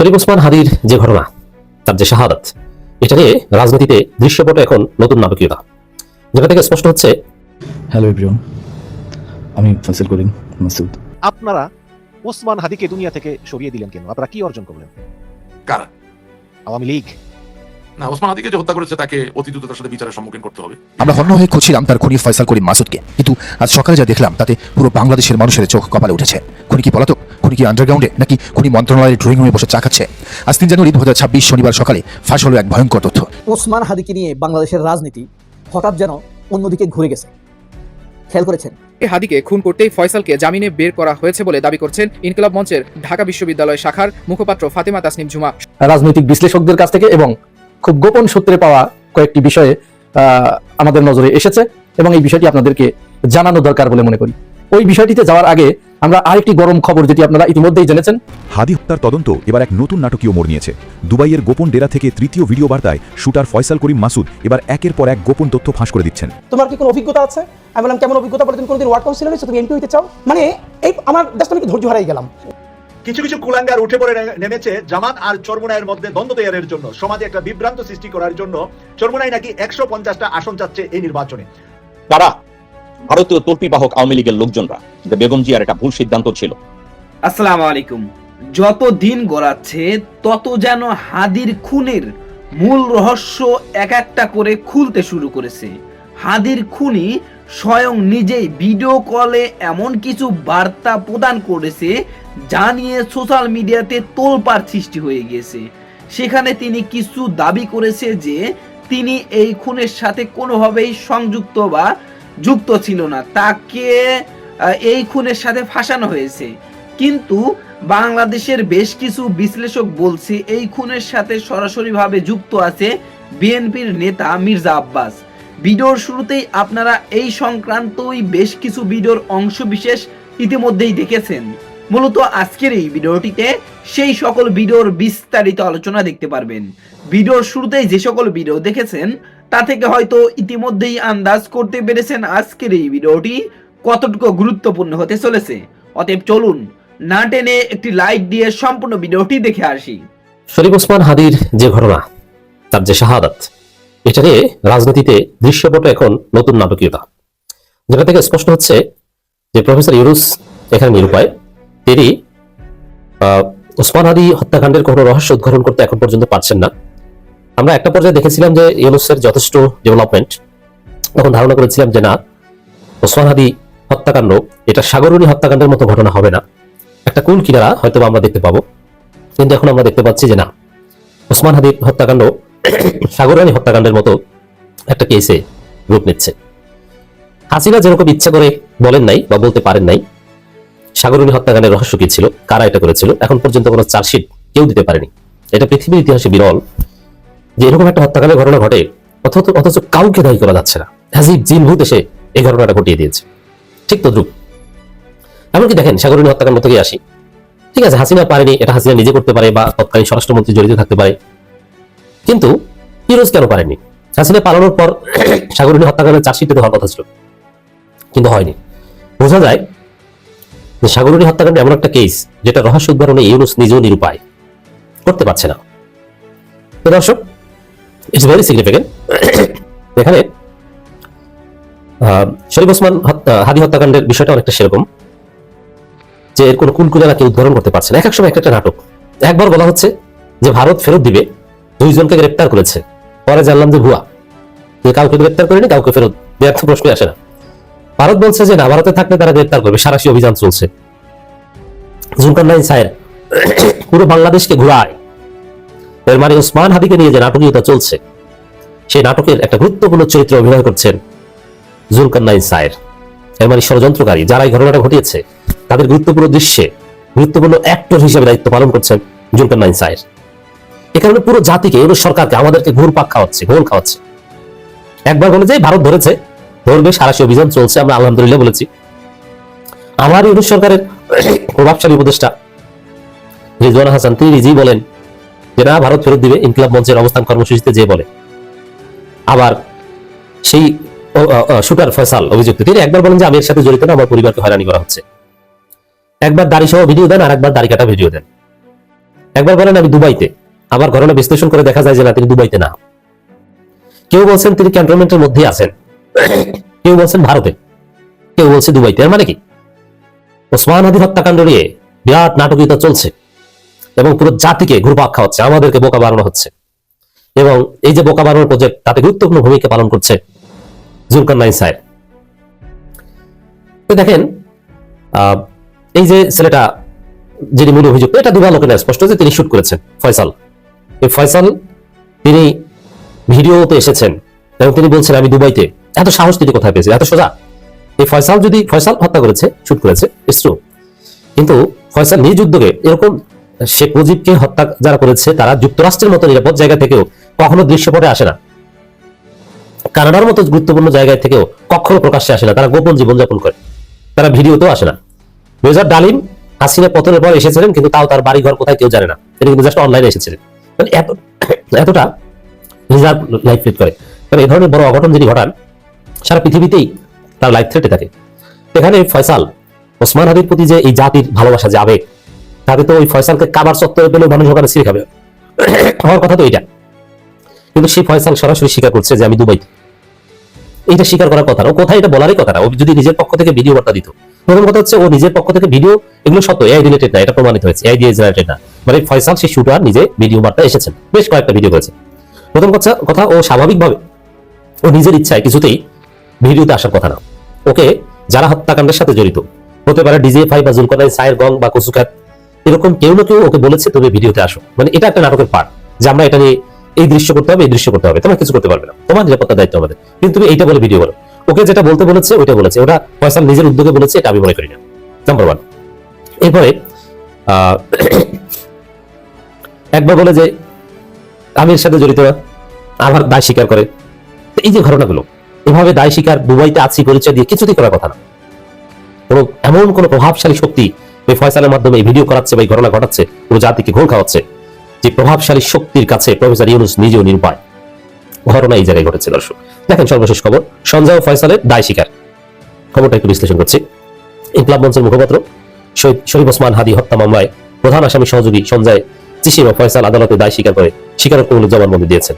শরীফ ওসমান হাদির যে ঘটনা, তার যে শাহাদাত, এটা নিয়ে রাজনীতিতে দৃশ্যপটে এখন নতুন নাটকীয়তা, যেটা থেকে স্পষ্ট হচ্ছে। হ্যালো এভরিওয়ান, আমি ফয়সাল করিম মাসুদ। আপনারা ওসমান হাদিকে দুনিয়া থেকে সরিয়ে দিলেন কেন? আপনারা কি অর্জন করলেন? কারা? আওয়ামী লীগ। না, ওসমান হাদিকে যে হত্যা করেছে তাকে অতি দ্রুততার সাথে বিচারের সম্মুখীন করতে হবে। আমরা হন্য হয়ে খুঁজছিলাম তার খুনি ফয়সাল করিম মাসুদকে, কিন্তু আজ সকালে যা দেখলাম তাতে পুরো বাংলাদেশের মানুষের চোখ কপালে উঠেছে। খুনি কি পলাতক? খুনি কি আন্ডারগ্রাউন্ডে? নাকি খুনি মন্ত্রণালয়ের ড্রয়িং রুমে বসে চা খাচ্ছে? আজ 3 জানুয়ারি 2026 শনিবার সকালে ফাঁস হলো এক ভয়ঙ্কর তথ্য। ওসমান হাদিকে নিয়ে বাংলাদেশের রাজনীতি হঠাৎ যেন অন্যদিকে ঘুরে গেছে। খেয়াল করেছেন? হাদিকে খুন করতেই ফয়সালকে জামিনে বের করা হয়েছে বলে দাবি করছেন ইনকিলাব মঞ্চের ঢাকা বিশ্ববিদ্যালয় শাখার মুখপাত্র ফাতেমা তাসনিম ঝুমা। রাজনৈতিক বিশ্লেষকদের কাছ থেকে এবং খুব গোপন সূত্রে পাওয়া কয়েকটি বিষয়ে আমাদের নজরে এসেছে এবং এই বিষয়টি আপনাদেরকে জানানো দরকার বলে মনে করি। ওই বিষয়টিতে যাওয়ার আগে আমরা আরেকটি গরম খবর, যেটি আপনারা ইতিমধ্যেই জেনেছেন। হাদি হত্যার তদন্ত এবার এক নতুন নাটকীয় মোড় নিয়েছে। দুবাইয়ের গোপন ডেরা থেকে তৃতীয় ভিডিও বার্তায় শুটার ফয়সাল করিম মাসুদ এবার একের পর এক গোপন তথ্য ফাঁস করে দিচ্ছেন। তোমার কি কোনো অভিজ্ঞতা আছে? আমি বললাম কেমন অভিজ্ঞতা? বলে তুমি কোনোদিন ওয়ার্ড কাউন্সিলর হয়েছো? তুমি এমপি হইতে চাও? মানে এই আমার জাস্ট আমি ধৈর্য হারাই গেলাম। কিছু কিছু কুলাঙ্গার উঠে পড়ে নেমেছে জামাত আর চরমোনাইয়ের মধ্যে দ্বন্দ্ব তৈরির জন্য, সমাজে একটা বিভ্রান্ত সৃষ্টি করার জন্য। চরমোনাই নাকি 150টা আসন চাচ্ছে এই নির্বাচনে। তারা ভারতীয় তল্পি বাহক আওয়ামী লীগের লোকজনরা, যে বেগম জিয়ার একটা ভুল সিদ্ধান্ত ছিল। আসসালামু আলাইকুম। যত দিন গড়াচ্ছে তত যেন হাদির খুনের মূল রহস্য এক একটা করে খুলতে শুরু করেছে। হাদির খুনি স্বয়ং নিজেই ভিডিও কলে এমন কিছু বার্তা প্রদান করেছে যা নিয়ে সোশ্যাল মিডিয়াতে তোলপাড় সৃষ্টি হয়ে গিয়েছে। সেখানে তিনি কিছু দাবি করেছে যে তিনি এই খুনের সাথে কোনোভাবেই সংযুক্ত বা যুক্ত ছিল না, তাকে এই খুনের সাথে ফাঁসানো হয়েছে। কিন্তু বাংলাদেশের বেশ কিছু বিশ্লেষক বলছে এই খুনের সাথে সরাসরিভাবে যুক্ত আছে বিএনপির নেতা মির্জা আব্বাস। ভিডিওর শুরুতেই আপনারা এই সংক্রান্তই বেশ কিছু ভিডিওর অংশ বিশেষ ইতিমধ্যেই দেখেছেন। মূলত আজকের এই ভিডিওটিতে সেই সকল ভিডিওর বিস্তারিত আলোচনা দেখতে পারবেন। ভিডিওর শুরুতেই যে সকল ভিডিও দেখেছেন তা থেকে হয়তো ইতিমধ্যেই আন্দাজ করতে পেরেছেন আজকের এই ভিডিওটি কতটুকু গুরুত্বপূর্ণ হতে চলেছে। অতএব চলুন না টেনে একটি লাইক দিয়ে সম্পূর্ণ ভিডিওটি দেখে আসি। শরীফ ওসমান হাদির যে ঘটনা, তার যে শাহাদাত, এটা নিয়ে রাজনীতিতে দৃশ্যপটে এখন নতুন নাটকীয়তা, যেটা থেকে স্পষ্ট হচ্ছে যে প্রফেসর ইউনুস এখানে নিরুপায়। তিনি ওসমান হাদি হত্যাকাণ্ডের কোনো রহস্য উদ্ঘাটন করতে এখন পর্যন্ত পারছেন না। আমরা একটা পর্যায়ে দেখেছিলাম যে ইউনুসের যথেষ্ট ডেভেলপমেন্ট, তখন ধারণা করেছিলাম যে না, ওসমান হাদি হত্যাকাণ্ড এটা সাগরণী হত্যাকাণ্ডের মতো ঘটনা হবে না, একটা কুল কিনারা হয়তো আমরা দেখতে পাবো। কিন্তু এখন আমরা দেখতে পাচ্ছি যে না, ওসমান হাদির হত্যাকাণ্ড সাগরণী হত্যাকাণ্ডের মতো একটা কেসে রূপ নিচ্ছে। হাসিনা যেরকম ইচ্ছা করে বলেন নাই বা বলতে পারেন নাই সাগরণী হত্যাকাণ্ডের রহস্য কি ছিল, কারা এটা করেছিল, এখন পর্যন্ত কোনো চার্জশিট কেউ দিতে পারেনি। এটা পৃথিবীর ইতিহাসে বিরল যে এরকম একটা হত্যাকাণ্ডের ঘটনা ঘটে অথচ কাউকে দায়ী করা যাচ্ছে না। হাজিব জিন ভূত এসে এই ঘটনাটা ঘটিয়ে দিয়েছে। ঠিক তদ্রুপ এমনকি দেখেন, সাগরণী হত্যাকাণ্ড থেকে আসি, ঠিক আছে, হাসিনা পারেনি, এটা হাসিনা নিজে করতে পারে বা তৎকালীন স্বরাষ্ট্রমন্ত্রী জড়িত থাকতে পারে, কিন্তু ফিরোজ কেন পারেনি? হাসিনা পালানোর পর সাগরণী হত্যাকাণ্ডের চার্জশিট হওয়ার কথা ছিল, কিন্তু হয়নি। বোঝা যায় যে সাগরণী হত্যাকাণ্ড এমন একটা কেস যেটা রহস্য উদ্ঘাটনে ইউনুস নিজেও নিরুপায়, করতে পারছে না। তো দর্শক, ইটস ভেরি সিগনিফিকেন্ট। এখানে শরীফ ওসমান হাদি হত্যাকাণ্ডের বিষয়টা অনেকটা সেরকম যে এর কোনো কুলকুলাকে উদ্ঘাটন করতে পারছে না। এক এক সময় একটা নাটক। একবার বলা হচ্ছে যে ভারত ফেরত দিবে, 2 জনকে গ্রেপ্তার করেছে, পরে জানলাম যে ভুয়া, কাউকে গ্রেপ্তার করেনি, কাউকে ফেরত দেওয়ার তো প্রশ্নই আসে না। ভারত বলছে যে না, ভারতে থাকলে তারা গ্রেপ্তার করবে, সারাশি অভিযান চলছে। জুলকারনাইন সাহেব পুরো বাংলাদেশকে ঘুরায়। এর মানে ওসমান হাদিকে নিয়ে যে নাটকীয়তা চলছে, সেই নাটকের একটা গুরুত্বপূর্ণ চরিত্রে অভিনয় করছেন জুলকারনাইন সাহেব। এর মানে ষড়যন্ত্রকারী যারা এই ঘটনাটা ঘটিয়েছে তাদের গুরুত্বপূর্ণ দৃশ্যে গুরুত্বপূর্ণ অ্যাক্টর হিসেবে দায়িত্ব পালন করছেন জুলকারনাইন সাহেব। এ কারণে পুরো জাতিকে, ইউনুস সরকারকে, আমাদেরকে ঘুর পাক খাওয়াচ্ছে, ঘোল খাওয়াচ্ছে। একবার বলে যে ভারত ধরেছে, ধরবে, সারাশি অভিযান চলছে, আমরা আলহামদুলিল্লাহ বলেছি। আমার ইউনুস সরকারের প্রভাবশালী উপদেষ্টা রিজওয়ানা হাসান তিনি নিজেই বলেন যে না, ভারত ফেরত দিবে, ইনকিলাব মঞ্চের অবস্থান কর্মসূচিতে যে বলে। আবার সেই শুটার ফয়সাল অভিযুক্ত, তিনি একবার বলেন যে আমি এর সাথে জড়িত না, আমার পরিবারকে হয়রানি করা হচ্ছে। একবার দাড়ি সহ ভিডিও দেন, আর একবার দাড়ি কাটা ভিডিও দেন। একবার বলেন আমি দুবাইতে, আবার ঘটনা বিশ্লেষণ করে দেখা যায় যে না, তিনি দুবাইতে না। কেউ বলছেন তিনি ক্যান্টনমেন্টের মধ্যে আছেন, কেউ বলছেন ভারতে, কেউ বলছে দুবাইতে। এর মানে কি? ওসমান হাদি হত্যাকাণ্ড নিয়ে বিরাট নাটকীয়তা চলছে এবং পুরো জাতিকে ঘুরপাক খাওয়াচ্ছে, আমাদেরকে বোকা বানানো হচ্ছে। এবং এই যে বোকা বানানোর প্রজেক্ট, তাতে গুরুত্বপূর্ণ ভূমিকা পালন করছে জুলকারনাইন সাহেব। দেখেন এই যে ছেলেটা যিনি মূল অভিযুক্ত, এটা দুবার লোকের স্পষ্ট যে তিনি শুট করেছেন ফয়সাল। এই ফয়সাল তিনি ভিডিওতে এসেছেন এবং তিনি বলছেন আমি দুবাইতে। এত সাহস তিনি কোথায় পেয়েছে? এত সোজা? এই ফয়সাল যদি ফয়সাল হত্যা করেছে, শুট করেছে, ইটস ট্রু, কিন্তু ফয়সাল নিজ উদ্যোগে এরকম শেখ মুজিবকে হত্যা যারা করেছে তারা যুক্তরাষ্ট্রের মতো নিরাপদ জায়গা থেকেও কখনো দৃশ্যপটে আসে না, কানাডার মতো গুরুত্বপূর্ণ জায়গায় থেকেও কখনো প্রকাশ্যে আসে না। তারা গোপন জীবনযাপন করে, তারা ভিডিওতেও আসে না। মেজর ডালিম হাসিনা পতনের পর এসেছিলেন, কিন্তু তাও তার বাড়ি ঘর কোথায় কেউ জানে না, তিনি কিন্তু জাস্ট অনলাইনে এসেছিলেন। মানে এতটা রিজার্ভ লাইফ লিড করে। কারণ এই ধরনের বড় অঘটন যিনি ঘটান, সারা পৃথিবীতেই তার লাইফ থ্রেটে থাকে। এখানে ফয়সাল, ওসমান হাদির প্রতি যে এই জাতির ভালোবাসা, যে আবেগ, তাতে তো ওই ফয়সালকে কাবার চত্বরে পেলেও মানুষ ওখানে ছিঁড়ে খাবে, হওয়ার কথা তো এইটা। কিন্তু সেই ফয়সাল সরাসরি স্বীকার করছে যে আমি দুবাইতে। এইটা স্বীকার করার কথা না, ও কোথায় এটা বলারই কথা না। ও যদি নিজের পক্ষ থেকে ভিডিও বার্তা দিত, প্রথম কথা হচ্ছে ও নিজের পক্ষ থেকে ভিডিও, এগুলো সত্য, এআই রিলেটেড না, এটা প্রমাণিত হয়েছে, এআই দিয়ে জেনারেটেড না। মানে ফয়সাল সেই শুটার নিজে ভিডিও বার্তা এসেছেন, বেশ কয়েকটা ভিডিও করেছে। প্রথম কথা, ও স্বাভাবিকভাবে ও নিজের ইচ্ছায় কিছুতেই ভিডিওতে আসার কথা না। ওকে যারা হত্যাকাণ্ডের সাথে জড়িত হতে পারে, ডিজিএফআই বা জুলকারনাইন সায়ের গং বা কসুখাত, এরকম কেউ না কেউ ওকে বলেছে তুমি ভিডিওতে আসো। মানে এটা একটা নাটকের পার্ট, যে আমরা এটা নিয়ে এই দৃশ্য করতে হবে, এই দৃশ্য করতে হবে, তোমার কিছু করতে পারবে না, তোমার নিরাপত্তার দায়িত্ব আমাদের, কিন্তু তুমি এইটা বলে ভিডিও করো। ওকে যেটা বলতে বলেছে ওইটা বলেছে, ওটা ফয়সাল নিজের উদ্যোগে বলেছে, এটা আমি মনে করি না। Number one. এরপরে একবার বলে যে আমি এর সাথে জড়িত না, আবার দায় স্বীকার করে। এই যে ঘটনাগুলো, এভাবে দায় স্বীকার, দুবাইতে আছি পরিচয় দিয়ে কিছুতেই করার কথা না। এমন কোন প্রভাবশালী শক্তি ওই ফয়সালের মাধ্যমে এই ভিডিও করাচ্ছে বা এই ঘটনা ঘটাচ্ছে, পুরো জাতিকে ঘোল খাওয়াচ্ছে, যে প্রভাবশালী শক্তির কাছে প্রফেসর ইউনূস নিজেও নিরুপায়। ঘটনা এই জায়গায় ঘটেছে। দর্শক দেখেন, সর্বশেষ খবর, সঞ্জয় ও ফয়সালের দায় স্বীকার। খবরটা একটু বিশ্লেষণ করছি। ইনকিলাব মঞ্চের মুখপাত্র শরীফ ওসমান হাদি হত্যা মামলায় প্রধান আসামি সহযোগী সঞ্জয় চিশিম ও ফয়সাল আদালতে দায় স্বীকার করে স্বীকারোক্তিমূলক জবানবন্দি দিয়েছেন।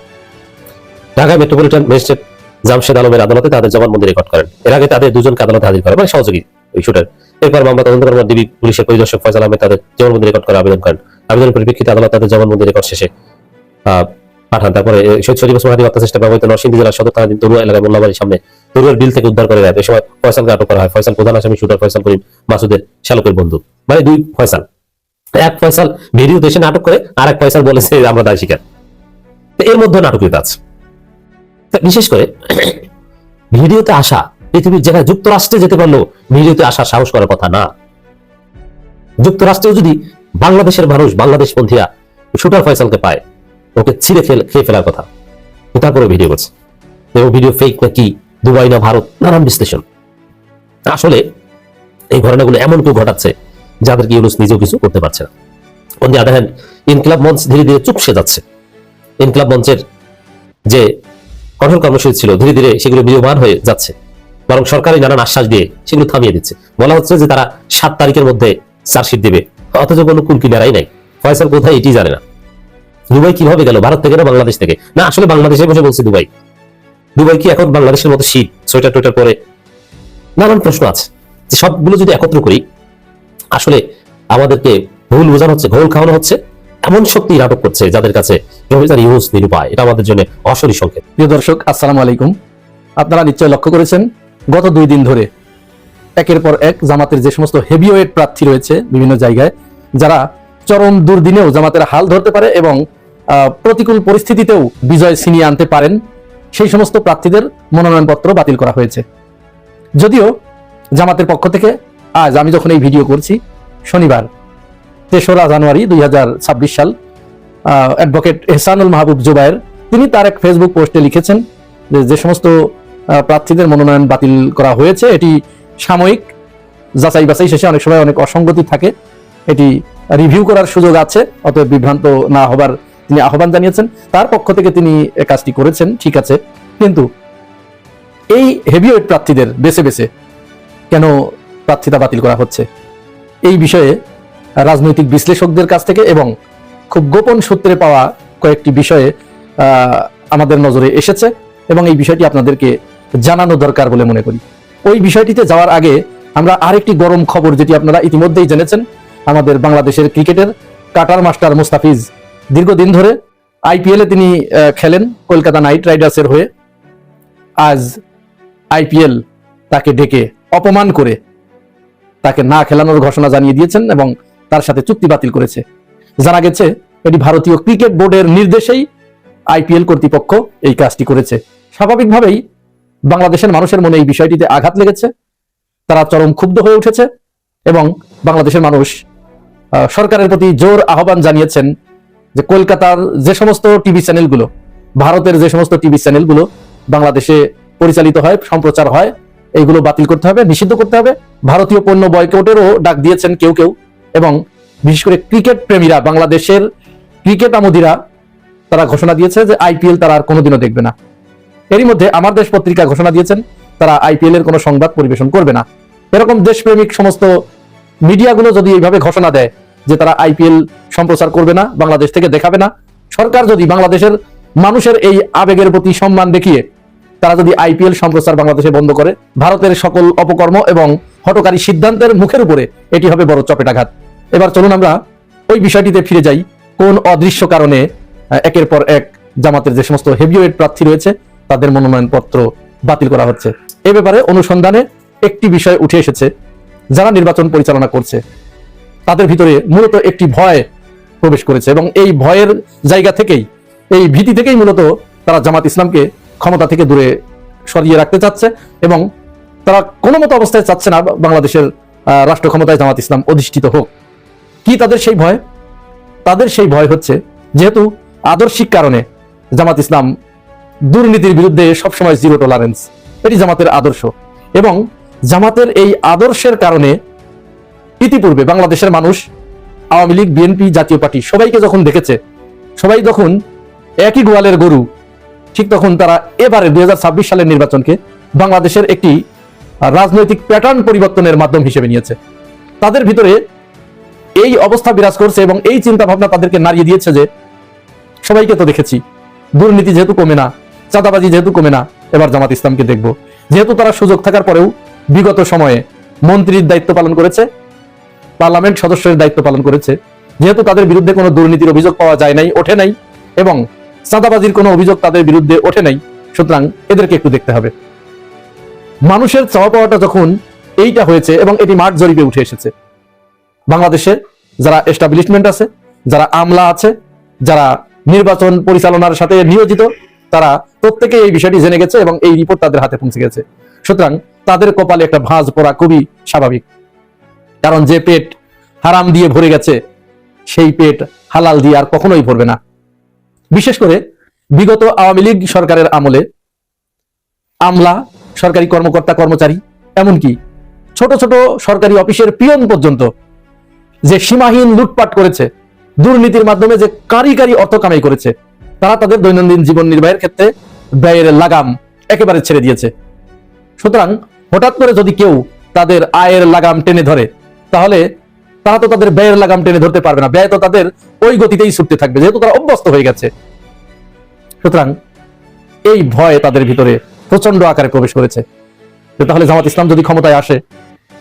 ঢাকা মেট্রোপলিটন ম্যাজিস্ট্রেট জামশেদ আলমের আদালতে তাদের জবানবন্দি রেকর্ড করেন। এর আগে তাদের দুজনকে আদালতে হাজির করে, মানে সহযোগী ওই শুটার। এরপর মামলা তদন্ত করার ডিবি পুলিশের পরিদর্শক ফয়সাল আহমেদ তাদের জবানবন্দি রেকর্ড করে আবেদন করেন। আবেদনের পরিপ্রেক্ষিতে আদালত তাদের জবানবন্দি রেকর্ড শেষে পাঠান। তারপরে শরীফ ওসমান হাদি হত্যা চেষ্টা ব্যবহৃত নরসিংদী জেলার সদর থানাধীন তরুয়া এলাকায় মোল্লাবাড়ির সামনে তরুয়ার বিল থেকে উদ্ধার করে দেয়। এ সময় ফয়সালকে আটক করা হয়। ফয়সাল প্রধান আসামি শুটার ফয়সাল করিম মাসুদের শ্যালকের বন্ধু, মানে দুই ফয়সাল। এক ফয়সাল ভিডিও দেশে নাটক করে, আর এক ফয়সাল বলেছে আমরা দায় স্বীকার। এর মধ্যে নাটকীয়তা আছে। বিশেষ করে ভিডিওতে আসা, পৃথিবীর যেখানে যুক্তরাষ্ট্রে যেতে পারলো ভিডিওতে আসার সাহস করার কথা না। যুক্তরাষ্ট্রেও যদি বাংলাদেশের মানুষ, বাংলাদেশ পন্থীরা শুটার ফয়সালকে পায়, ওকে ছিঁড়ে খেয়ে ফেলার কথা, তারপরে ভিডিও করছে। এবং ভিডিও ফেক না কি, দুবাই না ভারত, নানান বিশ্লেষণ। আসলে এই ঘটনাগুলো এমন কেউ ঘটাচ্ছে যাদেরকে ইউনূস নিজেও কিছু করতে পারছে না। অন দি আদার হ্যান্ড, ইনকিলাব মঞ্চ ধীরে ধীরে চুপসে যাচ্ছে। ইনকিলাব মঞ্চের যে কঠোর কর্মসূচি ছিল, ধীরে ধীরে সেগুলো বিদ্যমান হয়ে যাচ্ছে, বরং সরকারি নানান আশ্বাস দিয়ে সেগুলো থামিয়ে দিচ্ছে। বলা হচ্ছে যে তারা 7 তারিখের মধ্যে চার্জশিট দেবে, অথচ কোনো কুলকিনারাই নাই। ফয়সাল কোথায় এটি জানে না। দুবাই কিভাবে গেল, ভারত থেকে না বাংলাদেশ থেকে? না, আসলে বাংলাদেশে বসে বলছে দুবাই। দুবাই কি এখন বাংলাদেশের মতো শীত, সোয়েটার টোয়েটার পরে? নানান প্রশ্ন আছে, যে সবগুলো যদি একত্র করি, আসলে আমাদেরকে ভুল বোঝানো হচ্ছে, ঘোল খাওয়ানো হচ্ছে। এমন শক্তি নাটক করছে যাদের কাছে প্রফেসর ইউনূস নিরুপায়। এটা আমাদের জন্য অশরী সংকেত। প্রিয় দর্শক, আসসালামু আলাইকুম। আপনারা নিশ্চয় লক্ষ্য করেছেন, গত 2 দিন ধরে একের পর এক জামাতের যে সমস্ত হেভিওয়েট প্রার্থী রয়েছে বিভিন্ন জায়গায়, যারা চরম দুর্দিনেও জামাতের হাল ধরতে পারে এবং প্রতিকূল পরিস্থিতিতেও বিজয় ছিনিয়ে আনতে পারেন, সেই সমস্ত প্রার্থীদের মনোনয়নপত্র বাতিল করা হয়েছে। যদিও জামাতের পক্ষ থেকে আজ আমি যখন এই ভিডিও করছি, শনিবার 3রা জানুয়ারি 2026 সাল, অ্যাডভোকেট এহসানুল মাহবুব জুবায়ের তিনি তার এক ফেসবুক পোস্টে লিখেছেন যে সমস্ত প্রার্থীদের মনোনয়ন বাতিল করা হয়েছে, এটি সাময়িক যাচাই বাছাই শেষে অনেক সময় অনেক অসঙ্গতি থাকে, এটি রিভিউ করার সুযোগ আছে, অতএব বিভ্রান্ত না হবার তিনি আহ্বান জানিয়েছেন। তার পক্ষ থেকে তিনি কাজটি করেছেন, ঠিক আছে। কিন্তু এই হেভিওয়েট প্রার্থীদের বেছে বেছে কেন প্রার্থিতা বাতিল করা হচ্ছে, এই বিষয়ে রাজনৈতিক বিশ্লেষকদের কাছ থেকে এবং খুব গোপন সূত্রে পাওয়া কয়েকটি বিষয়ে আমাদের নজরে এসেছে এবং এই বিষয়টি আপনাদেরকে জানানো দরকার বলে মনে করি। ওই বিষয়টিতে যাওয়ার আগে আমরা আরেকটি গরম খবর, যেটি আপনারা ইতিমধ্যেই জেনেছেন, আমাদের বাংলাদেশের ক্রিকেটের কাটার মাস্টার মুস্তাফিজ দীর্ঘদিন ধরে আইপিএলে তিনি খেলেন কলকাতা নাইট রাইডার্সের হয়ে। আজ আইপিএল তাকে ডেকে অপমান করে তাকে না খেলানোর ঘোষণা জানিয়ে দিয়েছেন এবং তার সাথে চুক্তি বাতিল করেছে। জানা গেছে এটি ভারতীয় ক্রিকেট বোর্ডের নির্দেশেই আইপিএল কর্তৃপক্ষ এই কাজটি করেছে। স্বাভাবিকভাবেই বাংলাদেশের মানুষের মনে এই বিষয়টিতে আঘাত লেগেছে, তারা চরম ক্ষুব্ধ হয়ে উঠেছে এবং বাংলাদেশের মানুষ সরকারের প্রতি জোর আহ্বান জানিয়েছেন যে কলকাতার যে সমস্ত টিভি চ্যানেলগুলো, ভারতের যে সমস্ত টিভি চ্যানেলগুলো বাংলাদেশে পরিচালিত হয়, সম্প্রচার হয়, এইগুলো বাতিল করতে হবে, নিষিদ্ধ করতে হবে। ভারতীয় পণ্য বয়কটেরও ডাক দিয়েছেন কেউ কেউ এবং বিশেষ করে ক্রিকেট প্রেমীরা, বাংলাদেশের ক্রিকেট আমোদীরা তারা ঘোষণা দিয়েছে যে আইপিএল তারা আর কোনোদিনও দেখবে না। এরই মধ্যে আমার দেশ পত্রিকা ঘোষণা দিয়েছেন তারা আইপিএল এর কোনো সংবাদ পরিবেশন করবে না। এরকম দেশপ্রেমিক সমস্ত মিডিয়াগুলো যদি এইভাবে ঘোষণা দেয় যে তারা আইপিএল সম্প্রচার করবে না, বাংলাদেশ থেকে দেখাবে না, সরকার যদি বাংলাদেশের মানুষের এই আবেগের প্রতি সম্মান দেখিয়ে তারা যদি আইপিএল সম্প্রচার বাংলাদেশে বন্ধ করে, ভারতের সকল অপকর্ম এবং হঠকারী সিদ্ধান্তের মুখের উপরে এটি হবে বড় চপেটাঘাত। এবার চলুন আমরা ওই বিষয়টিতে ফিরে যাই। কোন অদৃশ্য কারণে একের পর এক জামাতের যে সমস্ত হেভিওয়েট প্রার্থী রয়েছে তাদের মনোনয়নপত্র বাতিল করা হচ্ছে। এ ব্যাপারে অনুসন্ধানে একটি বিষয় উঠে এসেছে, যারা নির্বাচন পরিচালনা করছে তাদের ভিতরে মূলত একটি ভয় প্রবেশ করেছে এবং এই ভয়ের জায়গা থেকেই, এই ভীতি থেকেই মূলত তারা জামাত ইসলামকে ক্ষমতা থেকে দূরে সরিয়ে রাখতে চাচ্ছে এবং তারা কোনো মতো অবস্থায় চাচ্ছে না বাংলাদেশের রাষ্ট্র ক্ষমতায় জামাত ইসলাম অধিষ্ঠিত হোক। কি তাদের সেই ভয়? তাদের সেই ভয় হচ্ছে যেহেতু আদর্শিক কারণে জামাত ইসলাম দুর্নীতির বিরুদ্ধে সবসময় জিরো টলারেন্স, এটি জামাতের আদর্শ এবং জামাতের এই আদর্শের কারণে ইতিপূর্বে বাংলাদেশের মানুষ আওয়ামী লীগ, বিএনপি, জাতীয় পার্টি সবাইকে যখন দেখেছে, সবাই যখন একই গোয়ালের গরু, ঠিক তখন তারা এবারে 2026 সালের নির্বাচনকে বাংলাদেশের একটি রাজনৈতিক প্যাটার্ন পরিবর্তনের মাধ্যম হিসেবে নিয়েছে। তাদের ভিতরে এই অবস্থা বিরাজ করছে এবং এই চিন্তা ভাবনা তাদেরকে নাড়িয়ে দিয়েছে যে সবাইকে তো দেখেছি, দুর্নীতি যেহেতু কমে না, চাঁদাবাজি যেহেতু কমে না, এবার জামাত ইসলামকে দেখব। যেহেতু তারা সুযোগ থাকার পরেও বিগত সময়ে মন্ত্রীর দায়িত্ব পালন করেছে, পার্লামেন্ট সদস্যের দায়িত্ব পালন করেছে, যেহেতু তাদের বিরুদ্ধে কোনো দুর্নীতির অভিযোগ পাওয়া যায় নাই, ওঠে নাই, এবং চাঁদাবাজির কোনো অভিযোগ তাদের বিরুদ্ধে ওঠে নাই, সুতরাং এদেরকে একটু দেখতে হবে। মানুষের চাওয়া পাওয়াটা যখন এইটা হয়েছে এবং এটি মাঠ জরিপে উঠে এসেছে, বাংলাদেশে যারা এস্টাবলিশমেন্ট আছে, যারা আমলা আছে, যারা নির্বাচন পরিচালনার সাথে নিয়োজিত, তারা প্রত্যেকে এই বিষয়টি জেনে গেছে এবং এই রিপোর্ট তাদের হাতে পৌঁছে গেছে। সুতরাং তাদের কপালে একটা ভাঁজ পড়া খুবই স্বাভাবিক, কারণ যে পেট হারাম দিয়ে ভরে গেছে সেই পেট হালাল দিয়ে আর কখনোই ভরবে না। বিশেষ করে বিগত আওয়ামী লীগ সরকারের আমলে আমলা, সরকারি কর্মকর্তা কর্মচারী, এমনকি ছোট ছোট সরকারি অফিসের পিয়ন পর্যন্ত যে সীমাহীন লুটপাট করেছে, দুর্নীতির মাধ্যমে যে কারি কারি অর্থ কামাই করেছে, তারা তাদের দৈনন্দিন জীবন নির্বাহের ক্ষেত্রে ব্যয়ের লাগাম একেবারে ছেড়ে দিয়েছে। সুতরাং হঠাৎ করে যদি কেউ তাদের আয়ের লাগাম টেনে ধরে, তাহলে তারা তো তাদের ব্যয়ের লাগাম টেনে ধরতে পারবে না, ব্যয় তো তাদের ওই গতিতেই ছুটতে থাকবে, যেহেতু তারা অভ্যস্ত হয়ে গেছে। সুতরাং এই ভয় তাদের ভিতরে প্রচন্ড আকারে প্রবেশ করেছে যে তাহলে জামাত ইসলাম যদি ক্ষমতায় আসে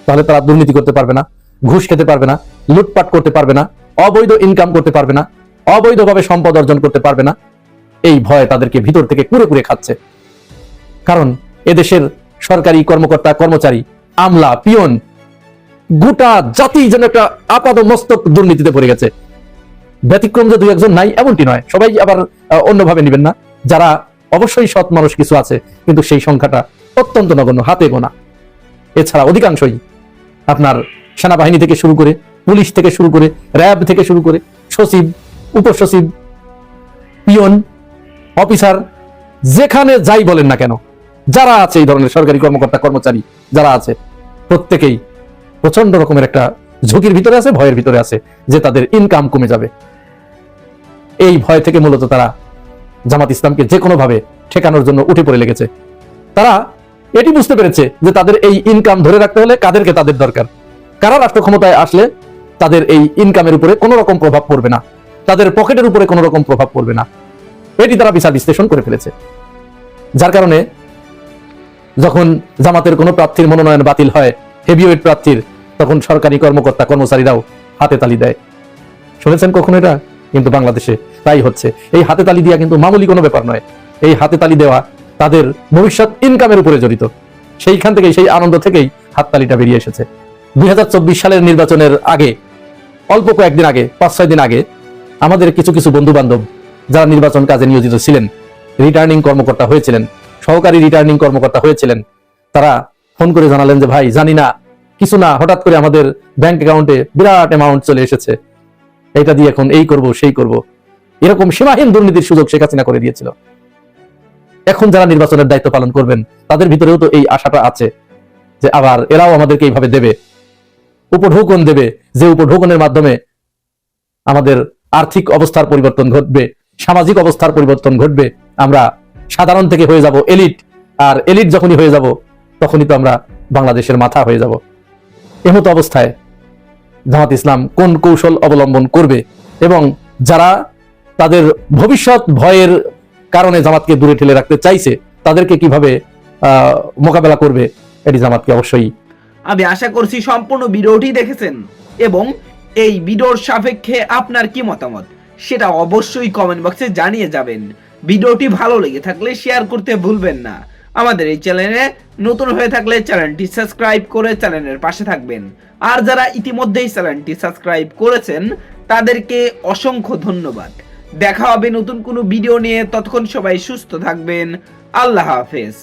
তাহলে তারা দুর্নীতি করতে পারবে না, ঘুষ খেতে পারবে না, লুটপাট করতে পারবে না, অবৈধ ইনকাম করতে পারবে না, অবৈধভাবে সম্পদ অর্জন করতে পারবে না। এই ভয় তাদেরকে ভিতর থেকে কুরে কুরে খাচ্ছে। কারণ এদেশের সরকারি কর্মকর্তা কর্মচারী, আমলা, পিয়ন, গোটা জাতি যেন একটা আপাদ মস্তক দুর্নীতিতে পড়ে গেছে। ব্যতিক্রম যে দুই একজন নাই এমনটি নয়, সবাই আবার অন্যভাবে নেবেন না। যারা অবশ্যই সৎ মানুষ কিছু আছে, কিন্তু সেই সংখ্যাটা অত্যন্ত নগণ্য, হাতে গোনা। এছাড়া অধিকাংশই আপনার সেনাবাহিনী থেকে শুরু করে, পুলিশ থেকে শুরু করে, র্যাব থেকে শুরু করে, সচিব, উপসচিব, পিয়ন, অফিসার, যেখানে যাই বলেন না কেন, যারা আছে এই ধরনের সরকারি কর্মকর্তা কর্মচারী যারা আছে, প্রত্যেকেই প্রচন্ড রকমের একটা ঝুঁকির ভিতরে আছে, ভয়ের ভিতরে আছে যে তাদের ইনকাম কমে যাবে। এই ভয় থেকে মূলত তারা জামাত ইসলামকে যে কোনো ভাবে ঠেকানোর জন্য উঠে পড়ে লেগেছে। তারা এটি বুঝতে পেরেছে যে তাদের এই ইনকাম ধরে রাখতে হলে কাদেরকে তাদের দরকার, কারা রাষ্ট্র ক্ষমতায় আসলে তাদের এই ইনকামের উপরে কোনো রকম প্রভাব পড়বে না, তাদের পকেটের উপরে কোনো রকম প্রভাব পড়বে না, এটি তারা বিচার বিশ্লেষণ করে ফেলেছে। যার কারণে যখন জামাতের কোনো প্রার্থীর মনোনয়ন বাতিল হয়, হেভিওয়েট প্রার্থীর, তখন সরকারি কর্মকর্তা কর্মচারীরাও হাতে তালি দেয়। শুনেছেন কখনো এটা? কিন্তু বাংলাদেশে তাই হচ্ছে। এই হাতে তালি দেওয়া কিন্তু মামুলি কোনো ব্যাপার নয়। এই হাতে তালি দেওয়া তাদের ভবিষ্যৎ ইনকামের উপরে জড়িত। সেইখান থেকেই, সেই আনন্দ থেকেই হাততালিটা বেরিয়ে এসেছে। 2024 সালের নির্বাচনের আগে, অল্প কয়েকদিন আগে, 5-6 দিন আগে, আমাদের কিছু কিছু বন্ধু বান্ধব যারা নির্বাচন কাজে নিয়োজিত ছিলেন, রিটার্নিং কর্মকর্তা হয়েছিলেন, সহকারী রিটার্নিং কর্মকর্তা হয়েছিলেন, তারা ফোন করে জানালেন যে ভাই, জানি না, কিছু না, হঠাৎ করে আমাদের ব্যাংক অ্যাকাউন্টে বিরাট অ্যামাউন্ট চলে এসেছে, এটা দিয়ে এখন এই করব সেই করব। এরকম সীমাহীন দুর্নীতির সুযোগ শেখ হাসিনা করে দিয়েছিল। এখন যারা নির্বাচনের দায়িত্ব পালন করবেন, তাদের ভিতরেও তো এই আশাটা আছে যে আবার এরাও আমাদেরকে এইভাবে দেবে, উপঢৌকন দেবে, যে উপঢৌকনের মাধ্যমে আমাদের আর্থিক অবস্থার পরিবর্তন ঘটবে, সামাজিক অবস্থার পরিবর্তন ঘটবে, আমরা সাধারণ থেকে হয়ে যাব এলিট, আর এলিট যখনই হয়ে যাব তখনই তো আমরা বাংলাদেশের মাথা হয়ে যাব। এমতো অবস্থায় জামাত ইসলাম কোন কৌশল অবলম্বন করবে এবং যারা তাদের ভবিষ্যৎ ভয়ের কারণে জামাতকে দূরে ঠেলে রাখতে চাইছে, তাদেরকে কিভাবে মোকাবেলা করবে, এটি জামাতকে অবশ্যই। আমি আশা করছি সম্পূর্ণ ভিডিওটি দেখেছেন এবং এই ভিডিওর সাপেক্ষে আপনার কি মতামত সেটা অবশ্যই কমেন্ট বক্সে জানিয়ে যাবেন। ভিডিওটি ভালো লেগে থাকলে শেয়ার করতে ভুলবেন না। আমাদের এই চ্যানেলে নতুন হয়ে থাকলে চ্যানেলটি সাবস্ক্রাইব করে চ্যানেলের পাশে থাকবেন। আর যারা ইতিমধ্যেই চ্যানেলটি সাবস্ক্রাইব করেছেন তাদেরকে অসংখ্য ধন্যবাদ। দেখা হবে নতুন কোনো ভিডিও নিয়ে, ততক্ষণ সবাই সুস্থ থাকবেন। আল্লাহ হাফেজ।